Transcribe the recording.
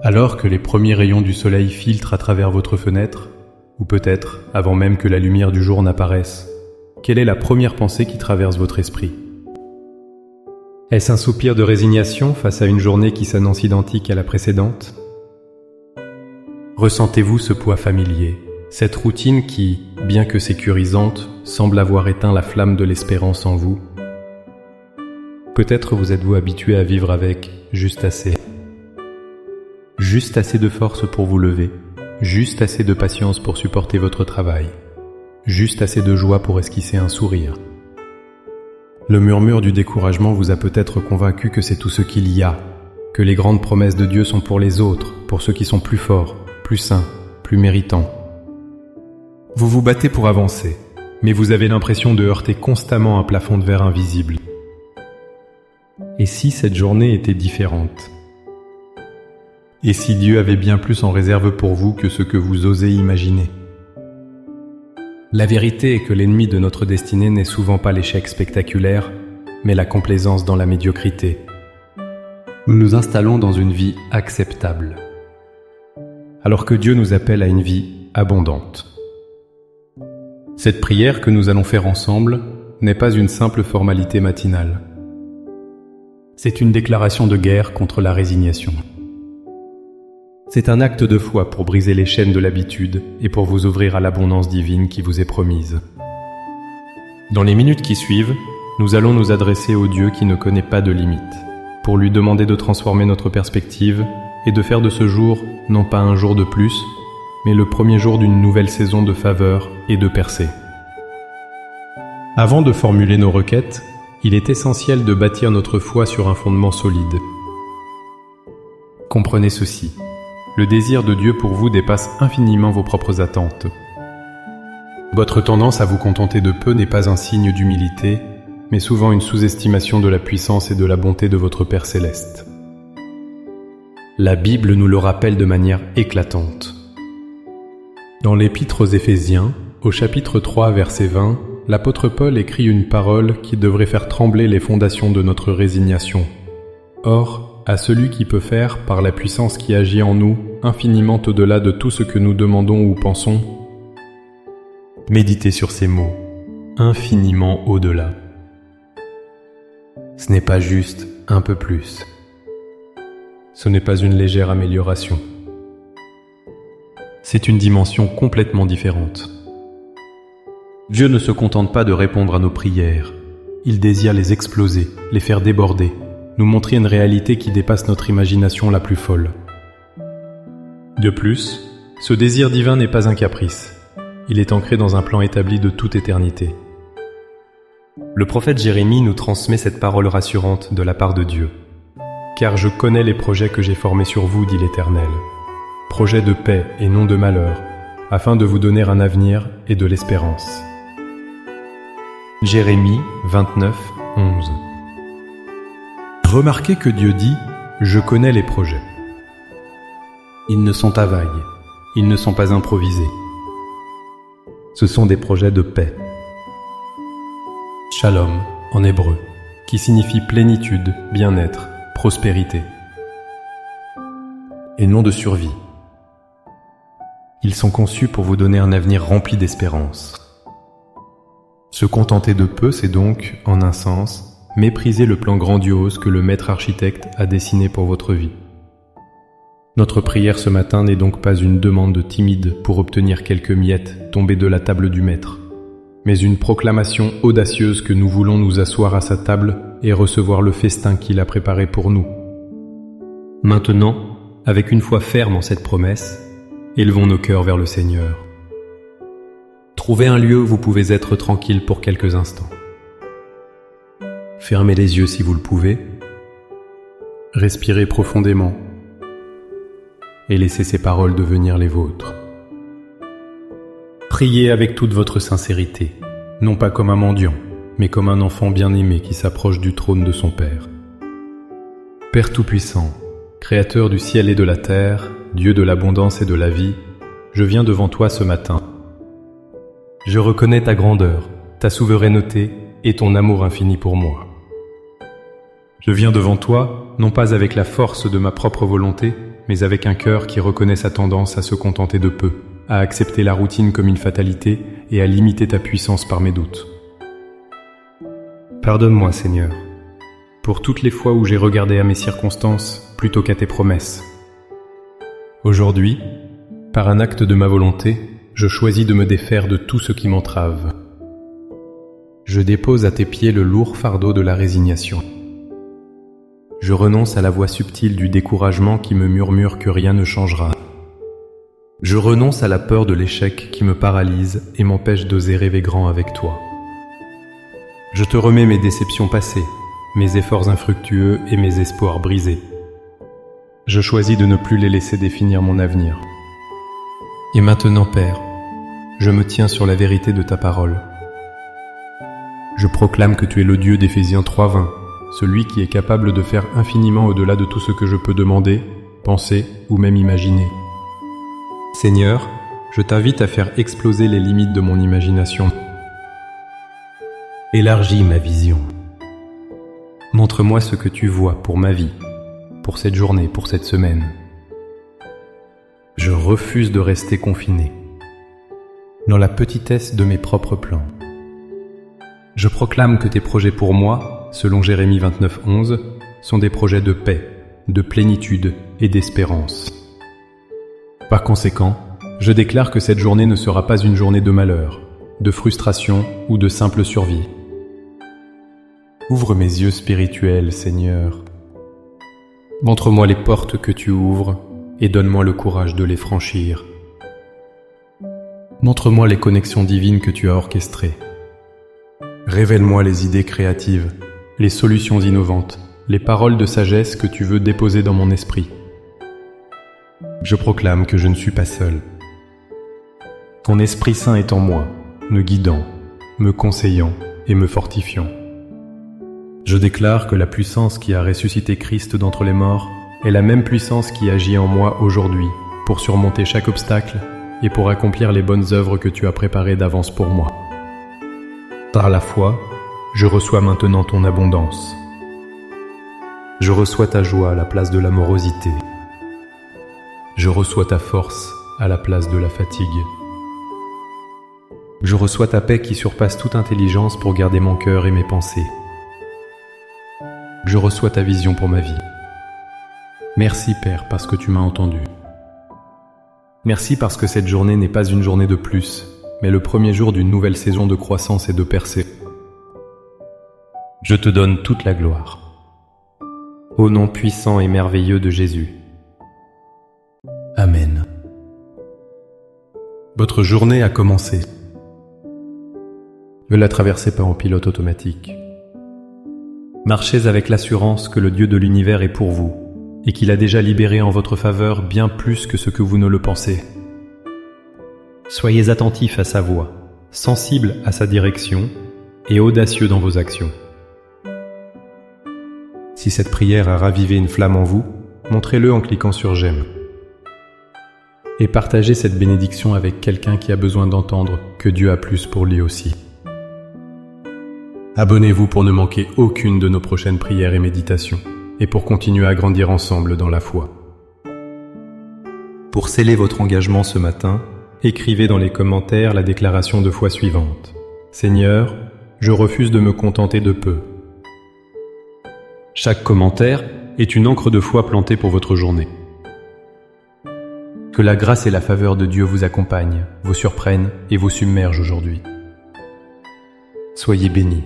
Alors que les premiers rayons du soleil filtrent à travers votre fenêtre, ou peut-être avant même que la lumière du jour n'apparaisse, quelle est la première pensée qui traverse votre esprit? Est-ce un soupir de résignation face à une journée qui s'annonce identique à la précédente? Ressentez-vous ce poids familier, cette routine qui, bien que sécurisante, semble avoir éteint la flamme de l'espérance en vous? Peut-être vous êtes-vous habitué à vivre avec juste assez. Juste assez de force pour vous lever, juste assez de patience pour supporter votre travail, juste assez de joie pour esquisser un sourire. Le murmure du découragement vous a peut-être convaincu que c'est tout ce qu'il y a, que les grandes promesses de Dieu sont pour les autres, pour ceux qui sont plus forts, plus sains, plus méritants. Vous vous battez pour avancer, mais vous avez l'impression de heurter constamment un plafond de verre invisible. Et si cette journée était différente ? Et si Dieu avait bien plus en réserve pour vous que ce que vous osez imaginer? La vérité est que l'ennemi de notre destinée n'est souvent pas l'échec spectaculaire, mais la complaisance dans la médiocrité. Nous nous installons dans une vie acceptable, alors que Dieu nous appelle à une vie abondante. Cette prière que nous allons faire ensemble n'est pas une simple formalité matinale. C'est une déclaration de guerre contre la résignation. C'est un acte de foi pour briser les chaînes de l'habitude et pour vous ouvrir à l'abondance divine qui vous est promise. Dans les minutes qui suivent, nous allons nous adresser au Dieu qui ne connaît pas de limites, pour lui demander de transformer notre perspective et de faire de ce jour non pas un jour de plus, mais le premier jour d'une nouvelle saison de faveur et de percée. Avant de formuler nos requêtes, il est essentiel de bâtir notre foi sur un fondement solide. Comprenez ceci. Le désir de Dieu pour vous dépasse infiniment vos propres attentes. Votre tendance à vous contenter de peu n'est pas un signe d'humilité, mais souvent une sous-estimation de la puissance et de la bonté de votre Père céleste. La Bible nous le rappelle de manière éclatante. Dans l'Épître aux Éphésiens, au chapitre 3, verset 20, l'apôtre Paul écrit une parole qui devrait faire trembler les fondations de notre résignation. Or, à celui qui peut faire, par la puissance qui agit en nous, infiniment au-delà de tout ce que nous demandons ou pensons. Méditez sur ces mots, infiniment au-delà. Ce n'est pas juste un peu plus. Ce n'est pas une légère amélioration. C'est une dimension complètement différente. Dieu ne se contente pas de répondre à nos prières. Il désire les exploser, les faire déborder, nous montrer une réalité qui dépasse notre imagination la plus folle. De plus, ce désir divin n'est pas un caprice. Il est ancré dans un plan établi de toute éternité. Le prophète Jérémie nous transmet cette parole rassurante de la part de Dieu. « Car je connais les projets que j'ai formés sur vous, dit l'Éternel. Projets de paix et non de malheur, afin de vous donner un avenir et de l'espérance. » Jérémie 29, 11. Remarquez que Dieu dit « Je connais les projets ». Ils ne sont pas vagues, ils ne sont pas improvisés. Ce sont des projets de paix. Shalom, en hébreu, qui signifie plénitude, bien-être, prospérité. Et non de survie. Ils sont conçus pour vous donner un avenir rempli d'espérance. Se contenter de peu, c'est donc, en un sens, mépriser le plan grandiose que le maître architecte a dessiné pour votre vie. Notre prière ce matin n'est donc pas une demande timide pour obtenir quelques miettes tombées de la table du maître, mais une proclamation audacieuse que nous voulons nous asseoir à sa table et recevoir le festin qu'il a préparé pour nous. Maintenant, avec une foi ferme en cette promesse, élevons nos cœurs vers le Seigneur. Trouvez un lieu où vous pouvez être tranquille pour quelques instants. Fermez les yeux si vous le pouvez. Respirez profondément et laissez ces paroles devenir les vôtres. Priez avec toute votre sincérité, non pas comme un mendiant, mais comme un enfant bien-aimé qui s'approche du trône de son Père. Père Tout-Puissant, Créateur du ciel et de la terre, Dieu de l'abondance et de la vie, je viens devant toi ce matin. Je reconnais ta grandeur, ta souveraineté et ton amour infini pour moi. Je viens devant toi, non pas avec la force de ma propre volonté, mais avec un cœur qui reconnaît sa tendance à se contenter de peu, à accepter la routine comme une fatalité et à limiter ta puissance par mes doutes. Pardonne-moi, Seigneur, pour toutes les fois où j'ai regardé à mes circonstances plutôt qu'à tes promesses. Aujourd'hui, par un acte de ma volonté, je choisis de me défaire de tout ce qui m'entrave. Je dépose à tes pieds le lourd fardeau de la résignation. Je renonce à la voix subtile du découragement qui me murmure que rien ne changera. Je renonce à la peur de l'échec qui me paralyse et m'empêche d'oser rêver grand avec toi. Je te remets mes déceptions passées, mes efforts infructueux et mes espoirs brisés. Je choisis de ne plus les laisser définir mon avenir. Et maintenant, Père, je me tiens sur la vérité de ta parole. Je proclame que tu es le Dieu d'Éphésiens 3:20, celui qui est capable de faire infiniment au-delà de tout ce que je peux demander, penser ou même imaginer. Seigneur, je t'invite à faire exploser les limites de mon imagination. Élargis ma vision. Montre-moi ce que tu vois pour ma vie, pour cette journée, pour cette semaine. Je refuse de rester confiné dans la petitesse de mes propres plans. Je proclame que tes projets pour moi, selon Jérémie 29:11, sont des projets de paix, de plénitude et d'espérance. Par conséquent, je déclare que cette journée ne sera pas une journée de malheur, de frustration ou de simple survie. Ouvre mes yeux spirituels, Seigneur. Montre-moi les portes que tu ouvres et donne-moi le courage de les franchir. Montre-moi les connexions divines que tu as orchestrées. Révèle-moi les idées créatives, les solutions innovantes, les paroles de sagesse que tu veux déposer dans mon esprit. Je proclame que je ne suis pas seul. Ton Esprit Saint est en moi, me guidant, me conseillant et me fortifiant. Je déclare que la puissance qui a ressuscité Christ d'entre les morts est la même puissance qui agit en moi aujourd'hui pour surmonter chaque obstacle et pour accomplir les bonnes œuvres que tu as préparées d'avance pour moi. Par la foi, je reçois maintenant ton abondance. Je reçois ta joie à la place de la morosité. Je reçois ta force à la place de la fatigue. Je reçois ta paix qui surpasse toute intelligence pour garder mon cœur et mes pensées. Je reçois ta vision pour ma vie. Merci Père parce que tu m'as entendu. Merci parce que cette journée n'est pas une journée de plus, mais le premier jour d'une nouvelle saison de croissance et de percée. Je te donne toute la gloire. Au nom puissant et merveilleux de Jésus. Amen. Votre journée a commencé. Ne la traversez pas en pilote automatique. Marchez avec l'assurance que le Dieu de l'univers est pour vous et qu'il a déjà libéré en votre faveur bien plus que ce que vous ne le pensez. Soyez attentifs à sa voix, sensibles à sa direction et audacieux dans vos actions. Si cette prière a ravivé une flamme en vous, montrez-le en cliquant sur « J'aime ». Et partagez cette bénédiction avec quelqu'un qui a besoin d'entendre que Dieu a plus pour lui aussi. Abonnez-vous pour ne manquer aucune de nos prochaines prières et méditations, et pour continuer à grandir ensemble dans la foi. Pour sceller votre engagement ce matin, écrivez dans les commentaires la déclaration de foi suivante. Seigneur, je refuse de me contenter de peu. Chaque commentaire est une encre de foi plantée pour votre journée. Que la grâce et la faveur de Dieu vous accompagnent, vous surprennent et vous submergent aujourd'hui. Soyez bénis.